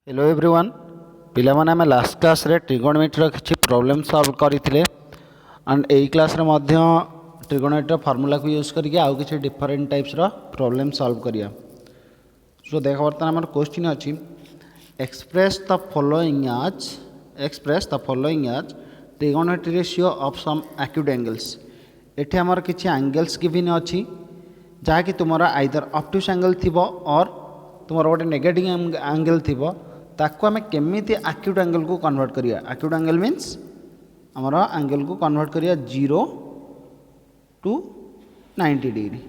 Hello everyone पिला माने आम लास्ट क्लास रे ट्रिगोनोमेट्री किसी प्रॉब्लम सॉल्व करते एंड यही क्लास रे मध्य ट्रिगोनोमेट्री फॉर्मूला को यूज करके आउ किसी डिफरेंट टाइप्स रो प्रॉब्लम सॉल्व करिया। सो देख बर्तमान आम क्वेश्चन अच्छी express the following as trigonometry ratio of some acute angles. एठी हमर किछि एंगल्स गिवन अछि जहाँकि तुमरा आइदर ऑब्टूस एंगल थिबो और तुमर गोटे नेगेटिव एंगल थिबो ताको आम केमिति एक्यूट एंगल को कन्वर्ट करिया। एक्यूट एंगल मीन्स आमर एंगल को कन्वर्ट करिया 0 to 90 डिग्री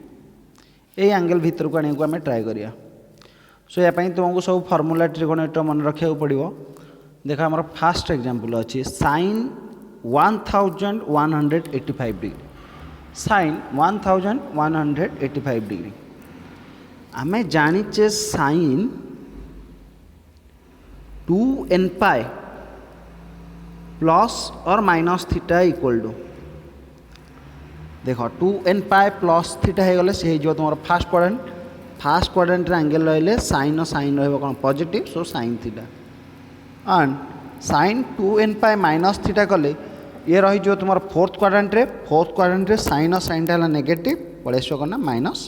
ए एंगल भितर को आने को आम ट्राए करिया। सो या तुमको सब फॉर्मूला ट्रिगोनोमेट्री मन रखा पड़ो। देख आम फास्ट एग्जांपल अच्छी sin 1185 डिग्री sin 1185 डिग्री आम जाचे sin 2n पाए प्लस और माइनस थीटा इक्वल टू देख 2n पाए प्लस थीटा हो गले से तुम फास्ट क्वाड्रेंट एंगल रही साइन और साइन रहा positive so sine theta and sine 2n pi minus theta कले ये रही जो तुम फोर्थ क्वाड्रेंट रे साइन और साइनटा है नेगेटिव पड़े कौन minus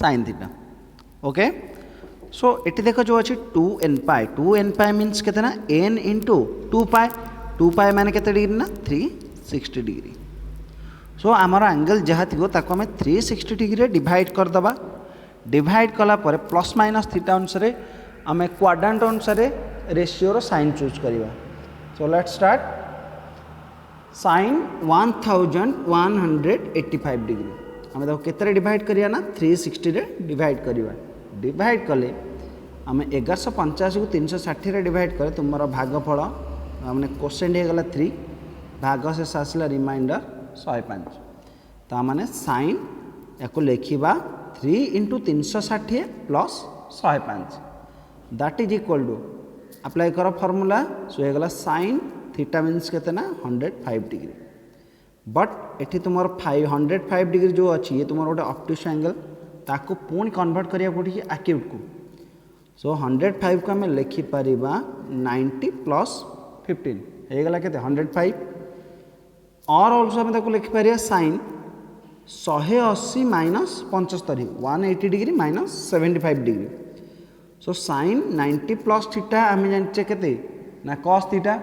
sine theta. Okay so ये देख जो अच्छी 2n पाए मीन्स के n इंटू 2 पाए माने के डिग्री ना 360 डिग्री। सो आमर एंगल जहाँ थी ताको आम 360 डिग्री डिवाइड करदे। डिवाइड कला पर प्लस माइनस थीटा अनुसार आम क्वाड्रेंट अनुसार रेशियो साइन चूज करवा। So let start sin 1185 degree आम देखो केते डिवाइड करिया ना 360 रे डिवाइड करवा। डिवाइड कले आम 1185 को 360 रे डिवाइड करे तुम भागफल मैंने कोसेंट हो गला 3 भाग शेष आसला रिमाइंडर 105 तो मैंने साइन या लिखा 3 into 360 plus 105 that is equal to apply कर फॉर्मूला सो होगा साइन थीटा मीन्स के 105 डिग्री बट एटी तुम 105 डिग्री जो अच्छी ये तुम गोटे ऑब्टूस एंगल ताको पुणी कन्वर्ट करिया पड़ी एक्यूट को। सो 105 को आम लिखिपर 90 प्लस 15 होगा के 105 और ऑल्सो आम लिखिपर sine 180 minus 75 180 degree minus 75 degree. So sine 90 plus theta आम जाने के ना cos theta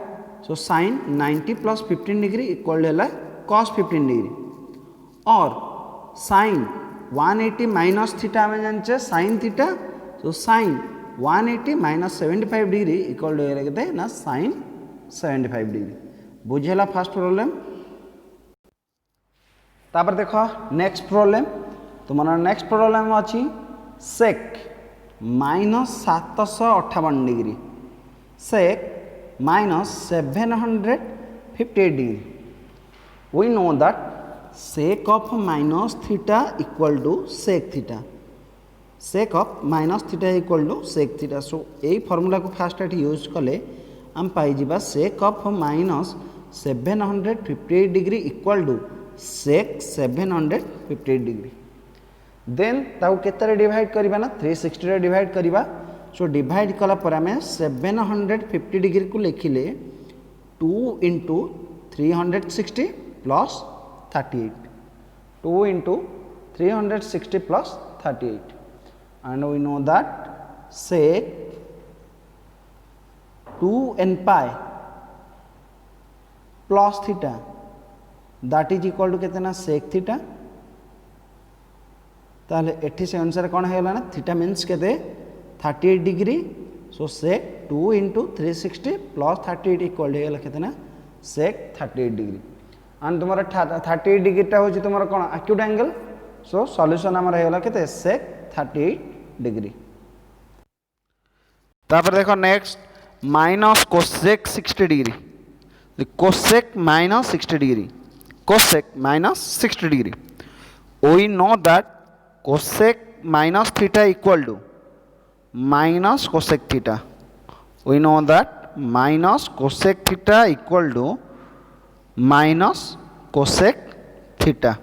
so sine 90 plus 15 degree equal है कॉस 15 डिग्री और साइन 180 माइनस थीटा आम जाने sine theta so sine 180 minus 75 degree equal के ना साइन 75 डिग्री। बुझेला फास्ट प्रॉब्लम। तापर देख नेक्स्ट प्रॉब्लम तुम्हारा नेक्स्ट प्रॉब्लम अच्छी sec minus 758 degree sec minus 758 degree. We know that sec of minus theta equal to sec theta. Sec of minus theta equal to sec theta. So यही formula को first use कले आम pi sec of minus 758 degree equal to sec 758 degree then ताऊ केते divide करबा ना 360 रे divide करबा। सो डिवाइड कला पर आम 750 डिग्री को लिखिले 2 into 360 plus 38 2 into 360 plus 38 and we know that sec 2n pi plus theta that is equal to केतना sec थीटा। ताले एठी से अनुसार कौन है ना थीटा मीन्स केते 38 डिग्री सो सेक 2 इंटू 360 प्लस 38 इक्वल हो कितना सेक 38 डिग्री एंड तुम 38 डिग्रीटा हूँ तुम कौन एक्यूट एंगल सो सॉल्यूशन आमर होगा के सेक 38 डिग्री। तापर देखो next minus cosec 60 degree cosec minus 60 degree cosec minus 60 degree we know that cosec minus theta equal to minus cosec theta. We know that minus cosec theta equal to minus cosec theta.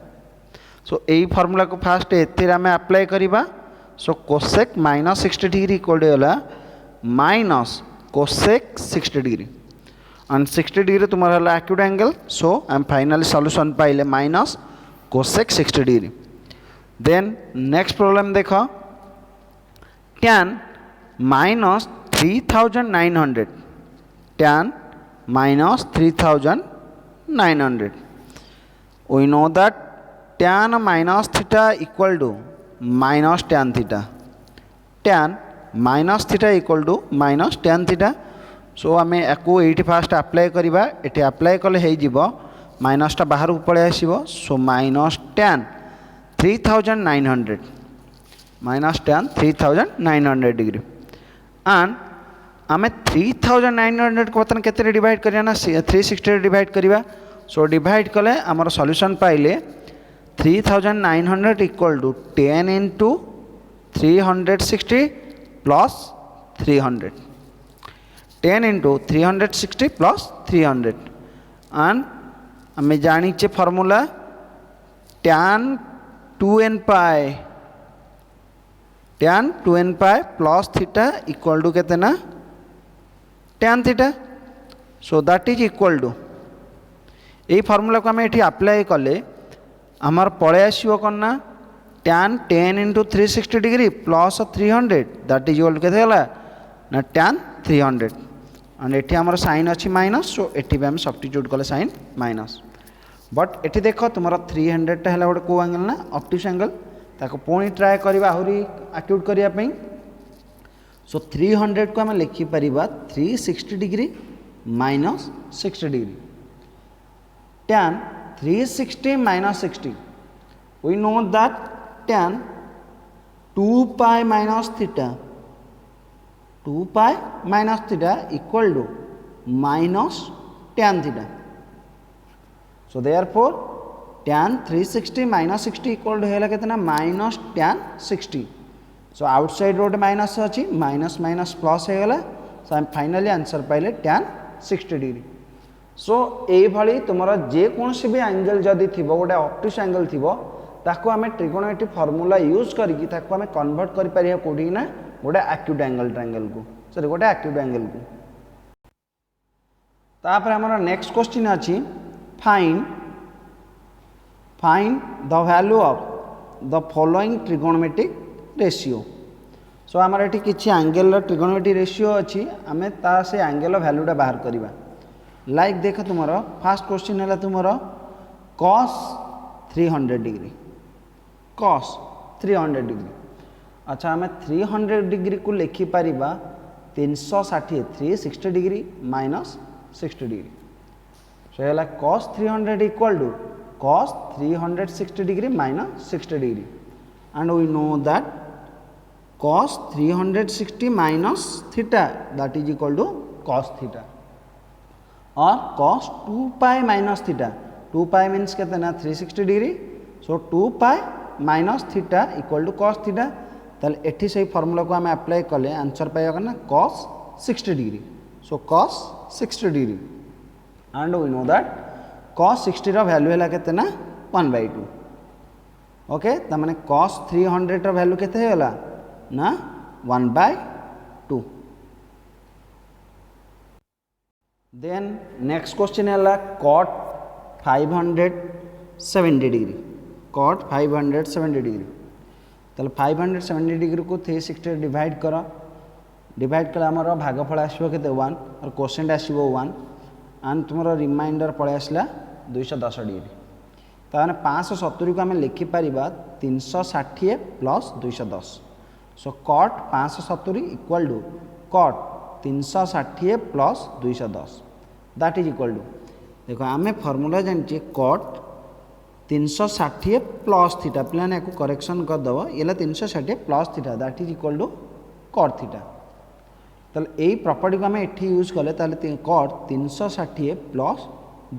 So यही formula को first एथिर आम apply करिबा। So cosec minus 60 degree equal to minus cosec 60 degree and 60 degree तुम्हारा है acute angle so I am finally solution पाइले minus cosec 60 degree. Then next problem देख tan minus 3900 tan minus 3900 we know that tan minus theta equal to minus tan theta, tan minus theta equal to minus tan theta। सो आम आपको ये fast apply करवा ये apply कले हो माइनसटा बाहर को पलि आसो so minus tan 3900 minus tan 3900 degree and आम 3900 को बर्तमान के डिवाइड करिया ना 360 डिवाइड करवा सो डिवाइड कले आमर सॉल्यूशन पाइले 3900 equal to 10 into 360 plus 300 10 into 360 plus 300 and आम जाचे formula tan 2n pi tan 2n pi plus theta equal to केते ना tan theta so that is equal to यही फॉर्मूला को आम ये अप्लाई कले आमर पलि आसो कौन ना tan 10 into 360 degree plus 300 that is equal to केते ना tan 300 एंड ये आमर साइन अच्छी माइनस सो ये आम सब्स्टिट्यूट कले साइन माइनस बट ये देख तुम 300 है गोटे कौ एंगल ना ऑब्टूज एंगल ताको पुणी ट्राए करवा आहरी एक्यूट करने सो 300 को आम लिखिपर 360 degree minus 60 degree tan 360 minus 60 we know that tan 2 pi minus theta 2 pi minus theta equal to minus tan theta so therefore tan 360 minus 60 equal to है कितना minus tan 60 so outside road minus अच्छी minus minus plus हो गला so आम finally answer पाइले tan 60 degree so ये तुम जेकोसी भी एंगल जदि थी गोटे ऑब्टूज एंगल थी ताको आम ट्रिगोनोमेट्रिक फॉर्मूला यूज करके कन्वर्ट कर पारिया कोठी ना गोटे एक्यूट एंगल ट्रायंगल को सॉरी गोटे एक्यूट एंगल को तापर हमर नेक्स्ट क्वेश्चन अछि find the value of the following trigonometric ratio so आमर ये किसी एंगल ट्रिगोनोमेट्रिक रेशियो अच्छी आम ता से एंगल वैल्यूटा बाहर करवा लाइक देख तुम फास्ट क्वेश्चन है तुम cos 300 डिग्री cos 300 डिग्री अच्छा आम 300 डिग्री को लिखिपर 360 360 डिग्री माइनस 60 डिग्री सो है cos 300 equal to cos 360 degree minus 60 degree and we know that cos 360 minus theta that is equal to cos theta और cos 2 pi minus theta 2 pi means कहते ना 360 degree so 2 pi minus theta equal to cos theta ताले एठी से formula को आम apply कले answer पाइबा ना cos 60 degree so cos 60 degree and we know that cos 60 रो वैल्यू है कहते ना 1/2 ओके त माने cos 300 रो वैल्यू केते होला ना 1/2 देन नेक्स्ट क्वेश्चन है cot 570 डिग्री cot 570 डिग्री ताले 570 डिग्री को 360 डिवाइड कले आमर भागफल आसो के 1 और क्वेश्चन आसो 1 एंड तुम रिमाइंडर पलि आसला 210 डिग्री ताने 570 को आम लिखिपर 360 plus 210 so cot 570 equal to cot 360 plus 210 that is equal to देखो आम फॉर्मूला जानी cot 360 प्लस थीटा पे को करेक्शन करदेव ये 360 plus theta that is equal to cot theta ताले यही प्रॉपर्टी को आम ये यूज कले cot 360 प्लस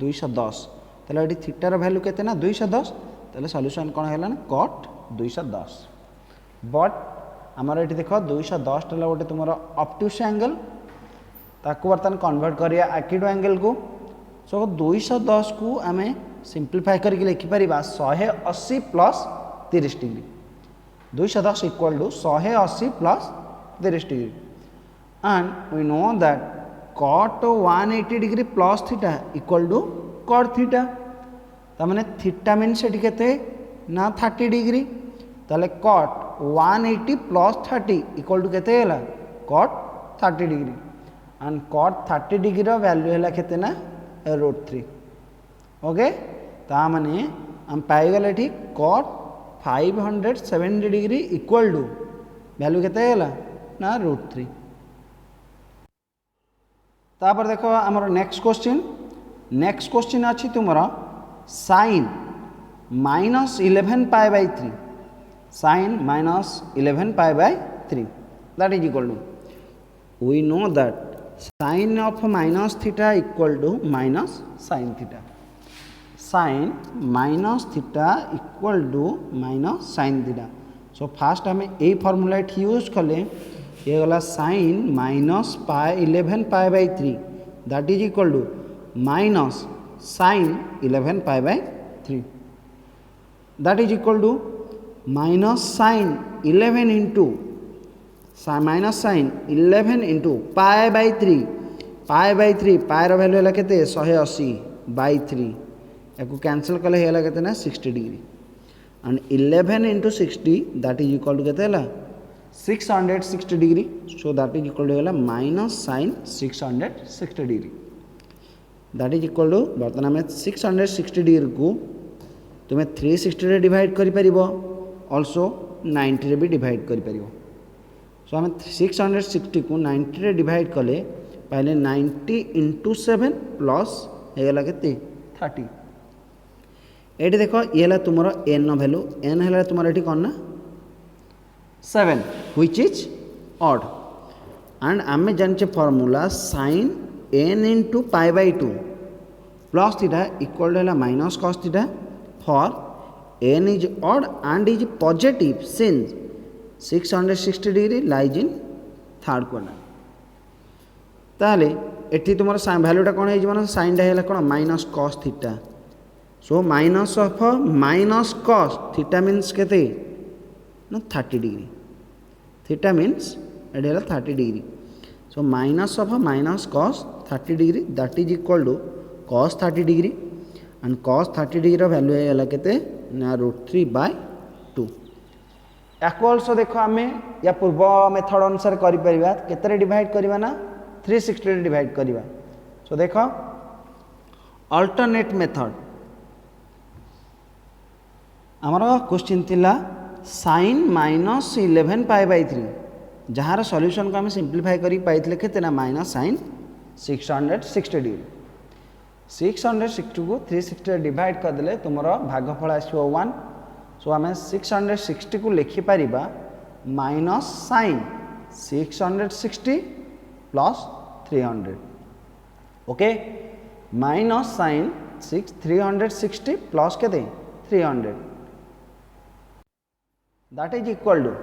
210 ताले ये थीटार वैल्यू के 210 ताले सॉल्यूशन कौन है ना cot 210 बट आमर ये देख 210 टा गोटे तुम ऑब्टूज एंगल ताको बर्तमान कन्वर्ट करिया एक्यूट एंगल को सो 210 को आम सिंप्लीफाई करके लिखिपर 180 plus 30 degree 210 equal to 180 plus 30 degree and we know that cot 180 degree plus theta equal to cot theta तामने थीटा मीन्स सेठी केते ना 30 डिग्री ताले cot 180 प्लस 30 इक्वल टू केते हैला cot 30 degree and cot 30 degree रो वैल्यू हैला केते ना √3 ओके तामने हम पाई गले ठीक cot 570 degree equal to value केते हैला ना √3 तापर देखो हमर नेक्स्ट क्वेश्चन अछि तुमरा sin -11 pi by 3 sin -11 pi by 3 that is equal to we know that sin of minus theta equal to minus sin theta sin minus theta equal to minus sin theta so first हमें a formula use कले ये गला sin -11 pi by 3 that is equal to minus sin 11 pi by 3 that is equal to minus sin 11 into minus sin 11 into pi by 3 pi रो value है केते 180 by 3 याको cancel कले हेला केते ना 60 degree and 11 into 60 that is equal to केते हला 660 degree so that is equal to हला minus sin 660 degree that is equal to बर्तमान आम 660 डिग्री को तुम्हें 360 रे डिवाइड करि परिबो ऑल्सो 90 रे भी डिवाइड करि परिबो सो आम 660 को 90 रे डिवाइड कले पहले 90 into 7 प्लस हेगला केते 30 एटी देखो ये हला तुमरो n नो वैल्यू n हला तुमरो एटी कोन ना 7 व्हिच इज ऑड एंड आमे जानचे formula sin n into pi by 2 plus theta equal to minus cos theta for n is odd and is positive since 660 degree lies in third quadrant ताले एठी तुमर वैल्यूटा कौन है sign टा है कौन minus cos theta so minus of minus cos theta means केते ना 30 डिग्री theta means एठी है 30 degree so minus of minus cos 30 degree that is equal to cos 30 degree and cos 30 degree value है केते ना √3 by 2 याको also देखो आमे या पूर्व मेथड अनुसार करि परिबा केते डिवाइड करबा ना 360 रे डिवाइड करबा सो देखो अल्टरनेट मेथड हमरो क्वेश्चन थिला sin -11 pi by 3 जहार सॉल्यूशन को आम सिंप्लीफाई करी पाइले केते ना माइनस sin 660 डिग्री 660 को 360 डिवाइड कर देले तुमरो भागफल आसीबो 1 सो आम 660 को लिखि परिबा minus sin 660 plus 300 okay minus sin 360 plus केते 300 that is equal to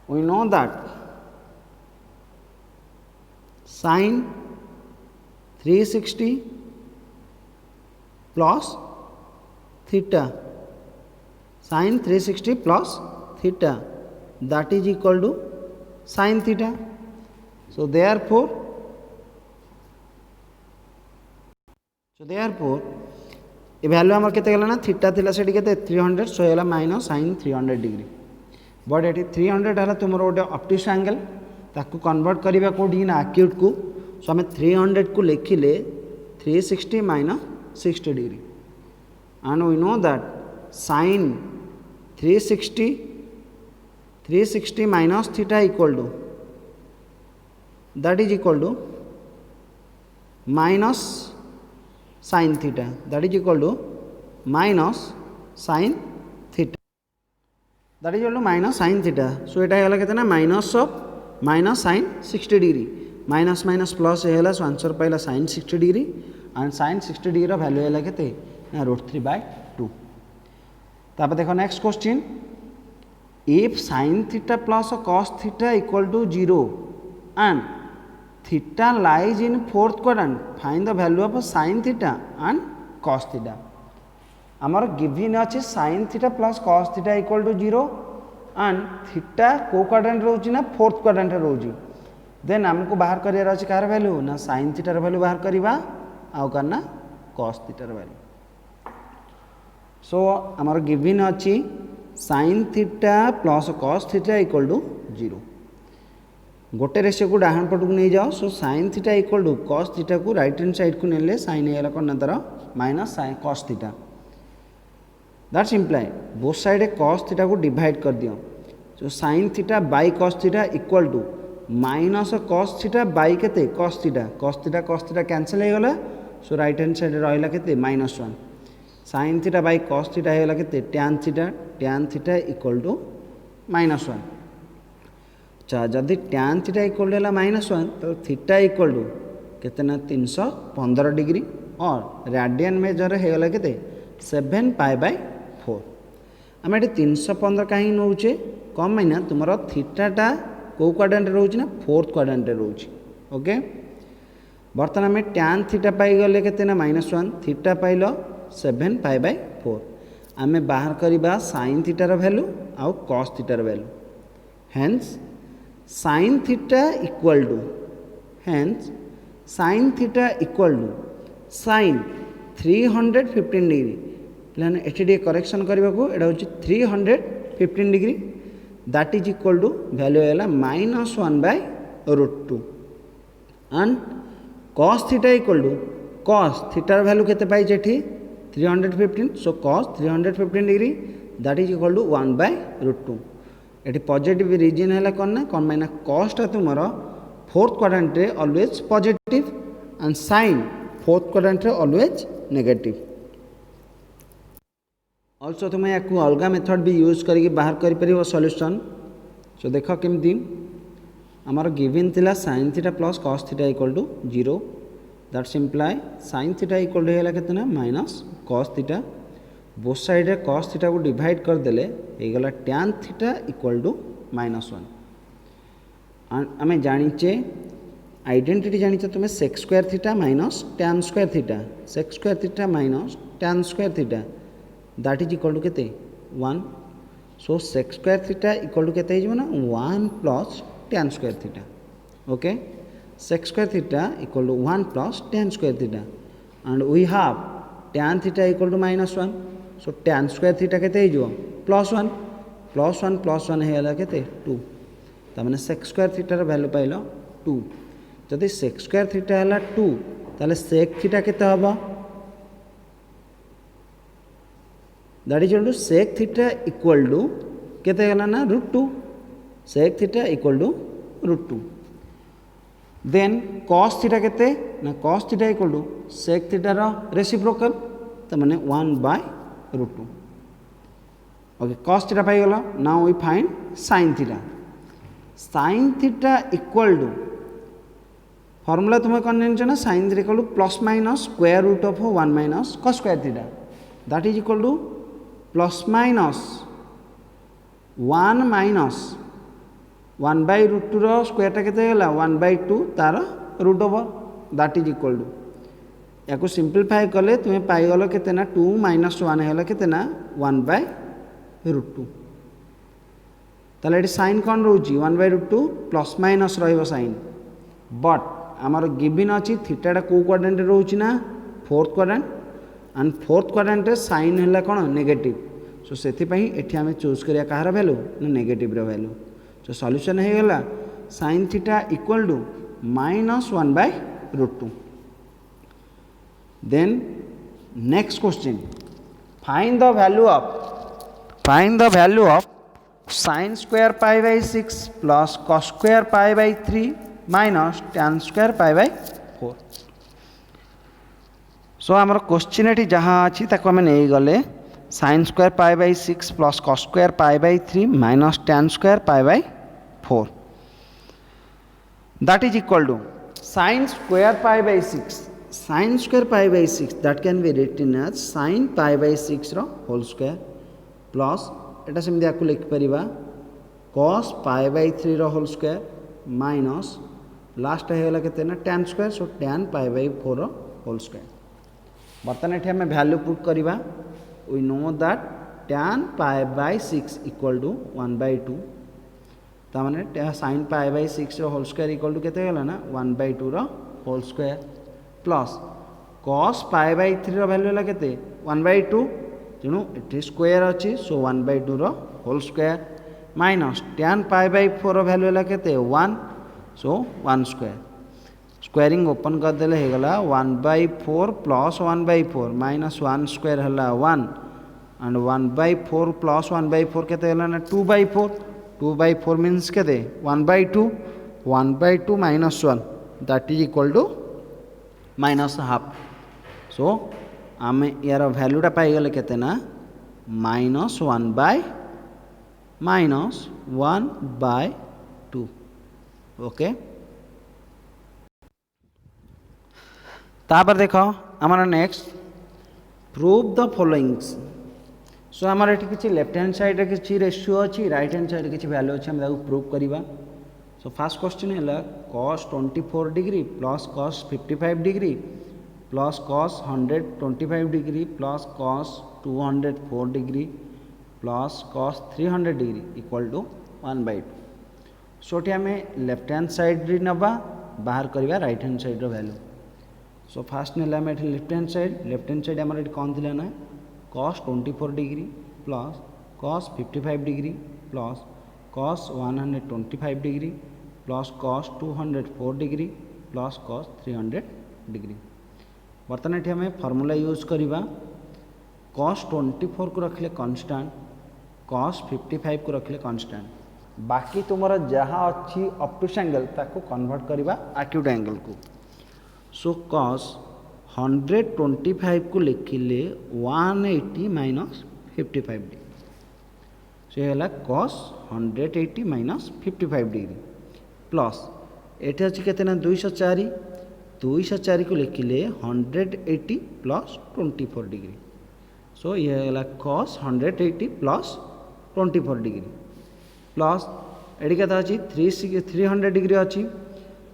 we know that sin 360 plus theta sin 360 plus theta that is equal to sin theta so therefore ये वैल्यू आमर केते गला ना थीटा थिला सेठी केते 300 सो हैला माइनस sin 300 डिग्री बट ये 300 है तुम गोटे ऑप्टिक्स एंगल ताकू कन्वर्ट करवा कौटी ना एक्यूट को सो आम 300 को लिखिले 360 minus 60 degree and we know that sin 360 minus theta equal to that is equal to minus sin theta that is equal to minus sin theta that is equal to minus sin theta so एटा हैला केते ना minus of minus sin 60 degree minus minus plus हैला so answer पाइला sin 60 degree and sin 60 degree रो value हैला केते ना √3 by 2 तापर देखो next question if sin theta plus cos theta equal to 0 and theta lies in fourth quadrant find the value of sin theta and cos theta आमर given अच्छे sin theta plus cos theta equal to 0 and theta को quadrant रोची ना fourth quadrant रोची then आमको बाहर करार अच्छे car value ना साइन थीटार वैल्यू बाहर करवा आउ कार ना कॉस थीटार वैल्यू। सो आमर गिवन अच्छी sine theta plus cos theta equal to 0 गोटे रेशियो को डाहाण पट को नहीं जाओ। So sine theta equal to cos theta को राइट हैंड साइड को नेले साइन होगा कौन ना तार minus cos theta that's imply both side cos theta को डिवाइड कर दियो। So sine theta by cos theta equal to minus cos theta by केते कॉस थीटा कैंसल हो गला। सो राइट हैंड साइड रहा केते -1 sign theta by cos theta हो गला केते टैन थीटा इक्वल टू -1। अच्छा जदि टैन थीटा इक्वल टू -1 तो थीटा इक्वल टू केते ना 315 डिग्री और रेडियन मेजर हो गला केते 7 π/4। आम ये 315 कहीं नौचे कम ना तुम थीटाटा कौ क्वाड्रेंट रोचे ना 4th क्वाड्रेंट रोचे। ओके बर्तमान आम टैन थीटा पाईगले केते ना -1 थीटा पाइल 7 π/4 आम बाहर करवा साइन थीटार वैल्यू आउ कॉस थीटार value. Hence sine theta equal to sine 315 degree प्लान ये करेक्शन करने को यहाँ हूँ 315 degree that is equal to value है -1/√2 and cos theta equal to cos थीटार वैल्यू केते पाइछे एठी 315। So cos 315 degree that is equal to 1/√2 ये पॉजिटिव रीजन है कौन ना कॉसटा तुम 4th क्वाड्रेंट रे always positive and sine 4th quadrant रे ऑलवेज नेगेटिव। ऑल्सो तुम या अलग मेथड भी यूज करके बाहर कर सॉल्यूशन। सो देख केमती आमर गिवन थिला sine theta plus cos theta equal to 0 that's imply sine theta equal to है केतना minus cos theta both side रे कॉस थीटा को डिवाइड कर देले हो गला टैन थीटा इक्वल टू -1। आम जानीचे आइडेंटिटी जानीचे तुम sec square theta minus tan square theta sec square theta minus tan square theta that is equal to केते 1। So sec square theta equal to केते हो ना 1 plus tan square theta. Okay sec square theta equal to 1 plus tan square theta and we have tan theta equal to -1। So tan square theta केते हो +1 +1 है केते 2 तमाने sec square थीटार value pile 2 जदि सेक square theta है 2 ताले सेक theta केते हबो that is equal to sec theta equal to केते गला ना √2 sec theta equal to √2 then cos theta केते ना cos theta equal to sec थीटार रेसिप्रोकल तो माने 1/√2। ओके कॉस थीटा पाई गला now we find sine theta equal to formula तुम्हें कौन जान ना sine theta equal to +- (1 - cos square theta that is equal to +- 1/√2 स्क्वायरटा केते गला 1/2 तार root over that is equal to या सिंप्लीफाई कले तुम्हें पाईगल केते ना 2 - 1 है केते ना 1/√2 ताले ये साइन कौन रोची 1/√2 + - रहिबो साइन बट आमर गिवन अच्छी थीटाटा कौ क्वाड्रेंट रोची ना 4th quadrant and 4th quadrant रे साइन है कौन नेगेटिव। सो से एठी आमे चूज करिया कहार वैल्यू ना नेगेटिव रो वैल्यू। सो सॉल्यूशन है गला sine theta equal to -1/√2। Then next question find the value of sin square π/6 plus cos square π/3 minus tan square π/4। सो आमर क्वेश्चन ये जहाँ अच्छी आम नहीं गले sin square π/6 plus cos square π/3 minus tan square π/4 that is equal to sin square π/6 that can be written as sin π/6 रो whole square plus एटा सेमती आपको लिखिपर cos π/3 रो होल स्क्वायर माइनस लास्ट है केते ना tan स्क्वायर सो tan π/4 रो होल स्क्वायर। बर्तमान ये आम वैल्यू पुट करवा we know that tan π/6 equal to 1/2 ताने sin π/6 whole square equal to केते गला ना 1/2 whole square plus cos π/3 value है केते 1/2 तेणु ये स्क्वायर अच्छी so 1/2 whole square minus tan π/4 value है केते 1 सो 1 स्क्वायर स्क्वायरिंग ओपन करदे होगला 1/4 प्लस 1/4 माइनस 1 स्क्वायर है 1 एंड 1/4 प्लस 1/4 केते ना 2/4 2/4 मीन्स केते 1/2 1/2 minus 1 that is equal to minus half so आम यार भैल्यूटा पाईगले केते ना -1/2 ओके तापर देख आमर next prove the followings so आमर ये किसी लेफ्ट हैंड साइड किसी रेशियो अच्छी राइट हैंड साइड किसी वैल्यू अच्छी आम प्रूव करवा सो फास्ट क्वेश्चन है cos 24 degree plus cos 55 degree plus cos 125 degree plus cos 204 degree plus cos 300 degree equal to 1/2 so आम लेफ्ट हैंड साइड नवा बाहर करवा right hand side value so first ने left hand side आम कौन थी ना cos 24 degree plus cos 55 degree plus cos 125 degree plus cos 204 degree plus cos 300 degree बर्तमान ये आम फर्मूला यूज करवा cos 24 को रखिले कांस्टेंट cos 55 को रखिले कांस्टेंट बाकी तुमर जहाँ अच्छी ऑब्टूस एंगल ताको कन्वर्ट करवा एक्यूट एंगल को सो cos 125 को लिखिले 180 माइनस 55 डिग्री सो है cos 180 माइनस 55 डिग्री प्लस ये अच्छी के 204 को लिखिले 180 प्लस 24 डिग्री सो ये है cos 180 प्लस 24 डिग्री प्लस ये क्या अच्छी 300 डिग्री अच्छी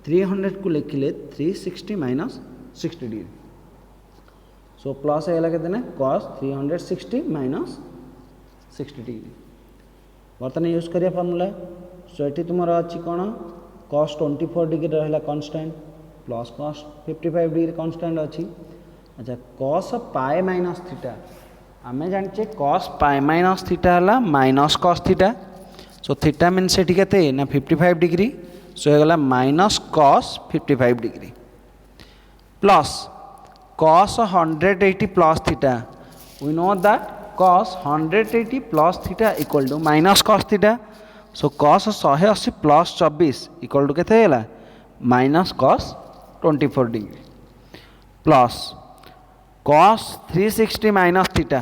300 को लिखिले 360 माइनस 60 डिग्री सो प्लस है के cos 360 माइनस 60 डिग्री बर्तमान यूज करिया फॉर्मूला सो ये तुम अच्छी कौन cos 24 डिग्री रहा constant plus cos 55 degree constant अच्छी अच्छा cos पाए माइनस थीटा आम जाने cos पाए माइनस थीटा है minus cos theta so theta mean से ना 55 डिग्री सो होगा minus cos 55 degree plus cos 180 plus theta we know that cos 180 plus theta equal to minus cos theta so cos 180 plus 24 equal to के minus cos 24 degree plus cos 360 minus theta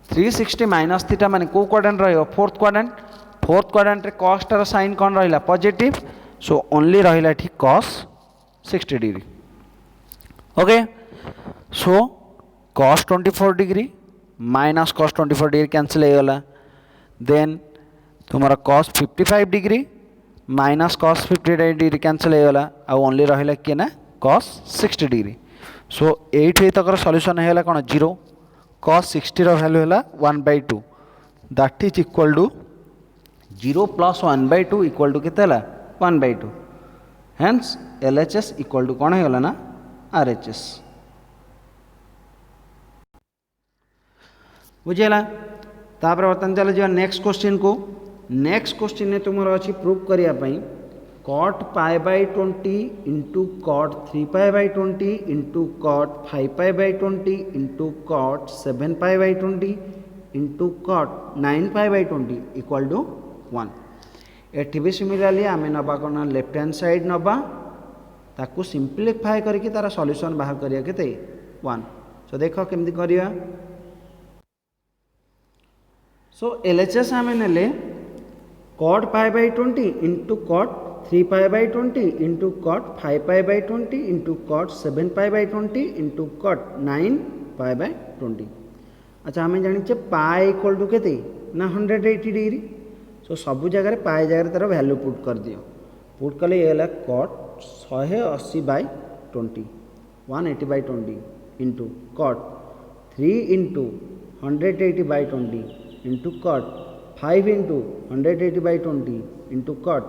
360 minus theta माने को quadrant रहियो fourth quadrant रे cos टार sign कौन रहिला positive so only रहिला ठीक cos 60 degree okay so cos 24 degree minus cos 24 degree cancel हो गला देन तुम्हारा cos 55 degree minus cos 50 degree cancel हो गला आ ओनली रहिला कि ना cos 60 डिग्री सो 8 तक सॉल्यूशन है कौन 0 cos 60 रो वैल्यू है 1/2 that is equal to 0 plus 1/2 equal to केते 1/2 हेन्स LHS इक्वल टू कौन है ना RHS बुझेगा तापर बर्तमान चल जा नेक्स्ट क्वेश्चन को नेक्स्ट क्वेश्चन ने तुम अच्छी प्रूव करने cot π/20 into cot 3π/20 into cot 5π/20 into cot 7π/20 into cot 9π/20 equal to 1 एटी भी सिमिलारली आम नवा कौन लेफ्ट हैंड साइड नवा ताकू सिंप्लीफाई करके तार सॉल्यूशन बाहर करिया केते 1 सो देखो केमती करिया सो LHS आम नेले cot π/20 into cot 3π/20 into cot 5π/20 into cot 7π/20 into cot 9π/20 अच्छा आम जाने पाए इक्वल टू के ना 180 डिग्री सो सब जगह पाए जगह तार वैल्यू पुट कर दियो पुट कले ये cot 180/20 180/20 into cot 3 into 180/20 into cot 5 into 180/20 into cot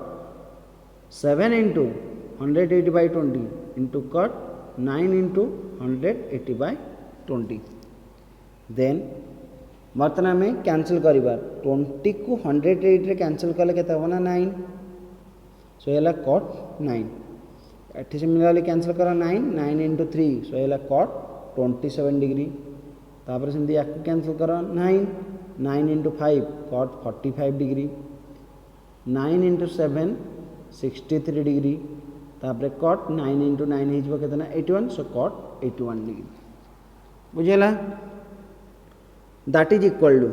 7 into 180/20 into cot 9 into 180/20 then बर्तमान आम कैंसल करवा 20 को 180 कैंसल कले के 9 सो ये कट 9 एटी सिमिलरली कैंसल कर 9 इंटू 3 सो ये कट 27 डिग्री तापर सेमती या कैंसल कर 9 into 5 cot 45 degree 9 into 7 63 degree तापर कट 9 इंटू 9 हो केतना 81 सो कट 81 डिग्री बुझेला that is equal to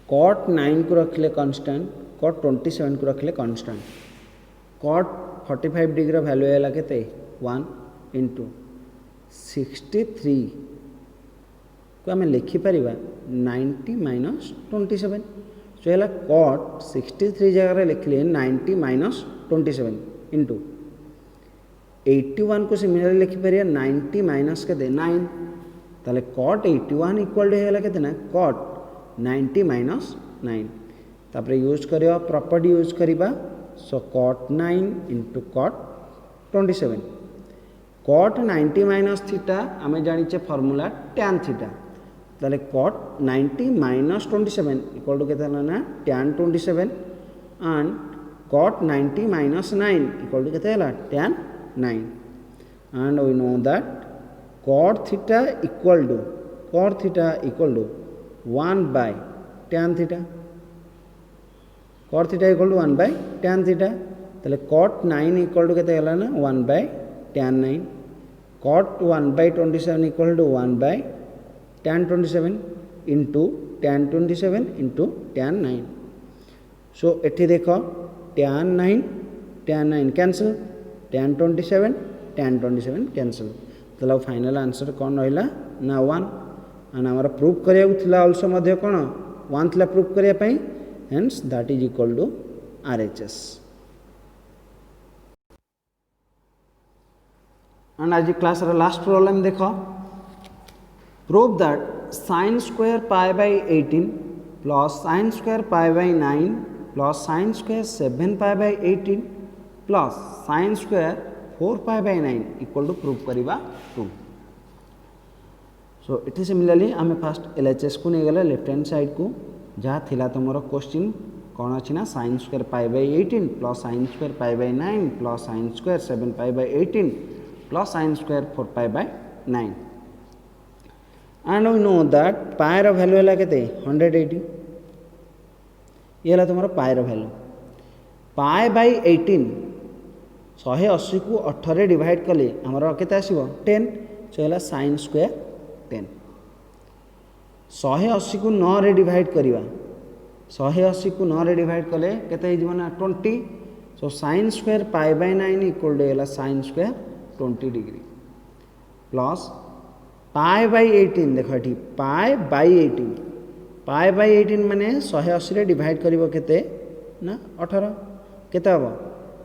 cot 9 को रखले कांस्टेंट कट 27 को रखले कांस्टेंट कट 45 डिग्री वैल्यू है केते 1 इंटू 63 को आम लिखिपर 90 माइनस 27 सो है कट 63 जगह लिखले 90 माइनस 27 इंटू 81 को सिमिलरली लिखिपर 90 माइनस के 9 ताले कट 81 इक्वल टू है केतना कट 90 माइनस 9 तापर यूज करिया प्रॉपर्टी यूज करिबा so cot 9 into cot 27 cot 90 minus theta आम जानिचे फॉर्मूला tan थीटा ताले कट 90 माइनस 27 इक्वल टू केतना ना tan 27 and cot 90 minus 9 equal to केते हला tan 9 and we know that cot theta equal to 1 by tan theta cot theta equal to 1 by tan theta ताले cot 9 equal to केते हला ना 1 by tan 9 cot 1 by 27 equal to 1 by tan 27 into tan 27 into tan 9 so एठी देखो tan 9 cancel tan 27 cancel तो final answer कौन रहा ना 1 एंड आमर प्रूफ करा अल्सो कौन 1 था प्रूफ करने hence that is equal to RHS and आज क्लास लास्ट प्रॉब्लम देख prove that sin square pi by 18 plus sin square pi by 9 plus sin square 7 pi by 18 plus sin square 4 pi by 9 equal to proof करवा 2 सो it similarly आम first LHS को नहीं गले left hand side को जहाँ थिला तुमर क्वेश्चन कौन अच्छी ना sin square pi by 18 plus sin square pi by 9 plus sin square 7 pi by 18 plus sin square 4 pi by 9 and we know that pi रो वैल्यू है केते 180 ये है तुमर pi रो वैल्यू pi by 18 180 को 18 डिवाइड कले आमर केते आसीबो 10 सो है sin square 10 180 को 9 रे डिवाइड करिवा 180 को 9 रे डिवाइड कले केते हिजबो ना 20 सो sin square pi by 9 equal to है sin square 20 degree plus pi by 18 देखो एठी pi by 18 माने 180 रे डिवाइड करिवो केते ना 18 केते हबो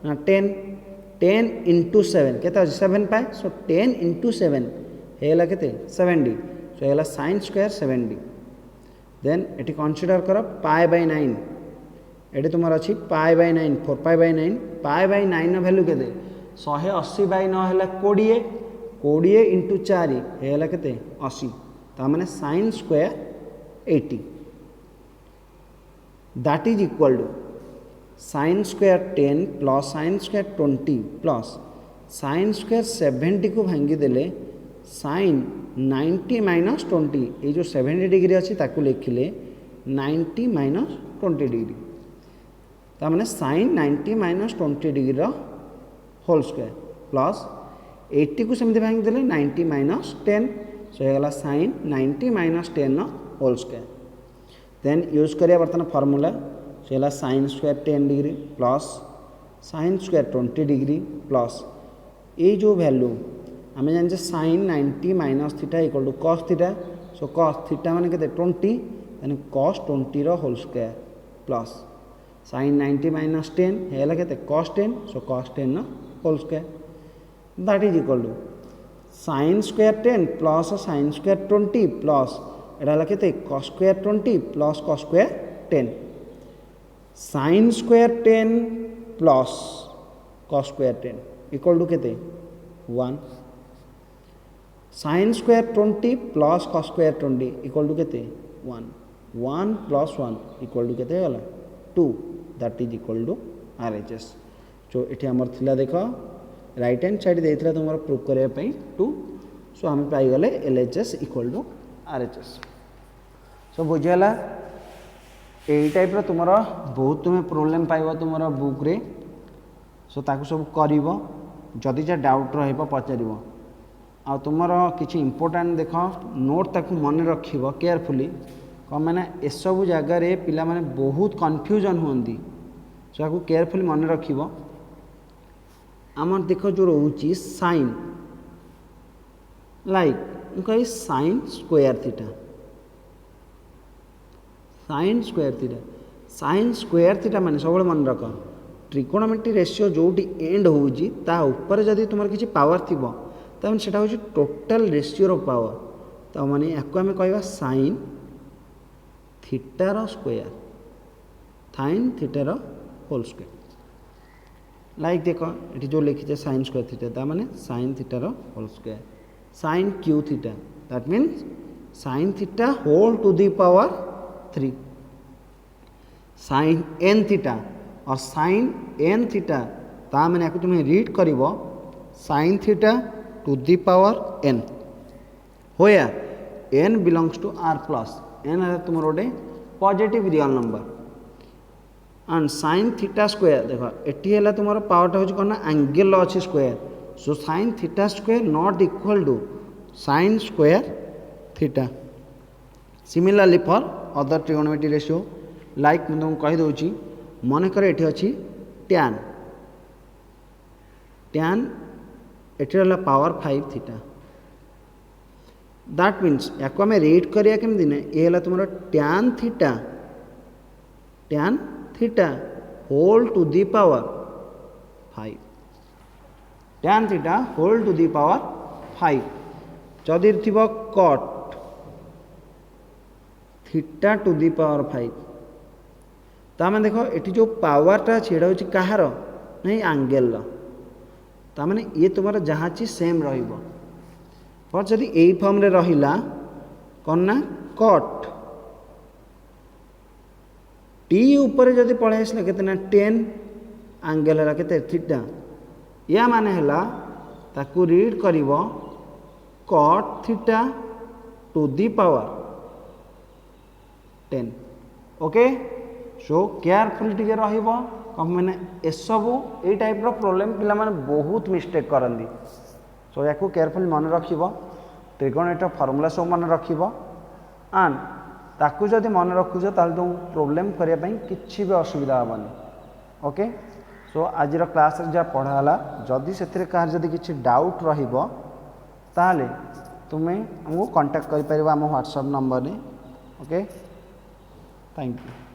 ना 10 इंटू 7 केते 7 पाए सो 10 इंटू 7 हेला केते 70 सो हेला sin square 70 देन एटी कंसीडर कर पाई बाय 9 एटी तुमर अछि pi by 9 4 pi by 9 pi by 9 नो वैल्यू केते 180 बाय 9 हेला 20 इंटू 4 हेला केते 80 ता माने sin square 80 that is equal to sin square 10 plus sin square 20 plus sin square 70 को भांगी देले sin 90 माइनस 20 ये जो 70 डिग्री अच्छी ताकू लिखिले 90 माइनस 20 डिग्री ता माने sin 90 माइनस 20 डिग्री रो होल स्क्वायर प्लस 80 को सेमती भांगी देले 90 माइनस 10 सो हे गला sin 90 माइनस 10 नो होल स्क्वायर देन यूज करिया बर्तन फार्मूला सो है sin square 10 degree plus sin square 20 degree plus ये जो वैल्यू आम जाने sin 90 minus theta equal to cos theta so cos theta माने केते 20 यानी cos 20 रो whole square plus sin 90 minus 10 हेला केते cos 10 सो cos 10 नो whole square that is equal to sin square 10 plus sin square 20 plus एटा हला केते cos square 20 plus cos square 10 sin square 10 plus cos square 10 equal to केते 1 sin square 20 plus cos square 20 equal to केते 1 1 plus 1 equal to केते गला 2 that is equal to RHS जो ये आमर थिला देख राइट हैंड साइड देता तुम प्रूफ करने 2 सो आम पाईगले LHS इक्वल टू RHS सो बुझीगला यही टाइप तुम बहुत तुम्हें प्रोब्लेम पाइब तुम बुक रे सो ताकू सब कर जदि जा डाउट रचार आ तुम किसी इंपोर्टाट देख नोट ताकू मन रख केयरफुली कौन मैंने एसबू जगार पिला माने बहुत कन्फ्यूजन होती सो आपको केयरफुली मन रख आम देख जो रोचे साइन लाइक कही sign square theta sine square theta माने सब मन रख ट्रिकोनोमेट्री रेशियो जोटी एंड होपर जदि तुम किसी पावर थी तब से हूँ टोटाल रेशियो पावर तो माने या कह साइन थीटार स्क्वायर साइन थीटार होल स्क्वायर लाइक देख ये जो लिखी साइन स्क्वायर थीटा माने साइन थीटार whole square sine cube theta that means sine theta whole to the power 3 sine n theta और साइन एन थीटा ता मैंने तुम्हें रीड कर sine theta to the power n होया n belongs to R plus n है तुम गोटे positive real number and sine theta square देख ये तुम पावरटा हूँ कौन एंगल अच्छी square so sine theta square not equal to sine square theta similarly for other trigonometry ratio like मुझे तुमको कहीदे मन कर ये अच्छी टैन टैन ये पावर 5 थीटा दैट मीन्स या आम रेड करिया केमती ना ये तुम tan theta whole to the power 5 tan theta whole to the power 5 जदि थी cot theta to the power 5 Tame देख ये जो पावरटा अच्छी हूँ कहार नहीं एंगेल ताने ये तुम जहाँ अच्छी सेम पर जदि यही फॉर्म रे रहिला कौन ना कट टी ऊपर जदि पलि आसला केतना 10 एंगल है केते थीटा या माने हला ताकू रीड करिवो cot theta to the power 10 okay so careful टिके रहिबो कम मैंने एसबू ये टाइप प्रोब्लेम पिला माने बहुत मिस्टेक करंदी सो या केयरफुल मन रखिबो त्रिकोणमिति फॉर्मूला सब मन रखिबो एंड ताकू जदि मन रखुछ ताल तुम प्रोब्लेम करने ପାଇଁ किछि भी असुविधा हेनी ओके सो आज क्लास जहाँ पढ़ाला जदि से कहार जदि किछि डाउट रहिबो ताले तुम्हें हमको कांटेक्ट कर पारिबो हम व्हाट्सएप नंबर ने ओके थैंक यू।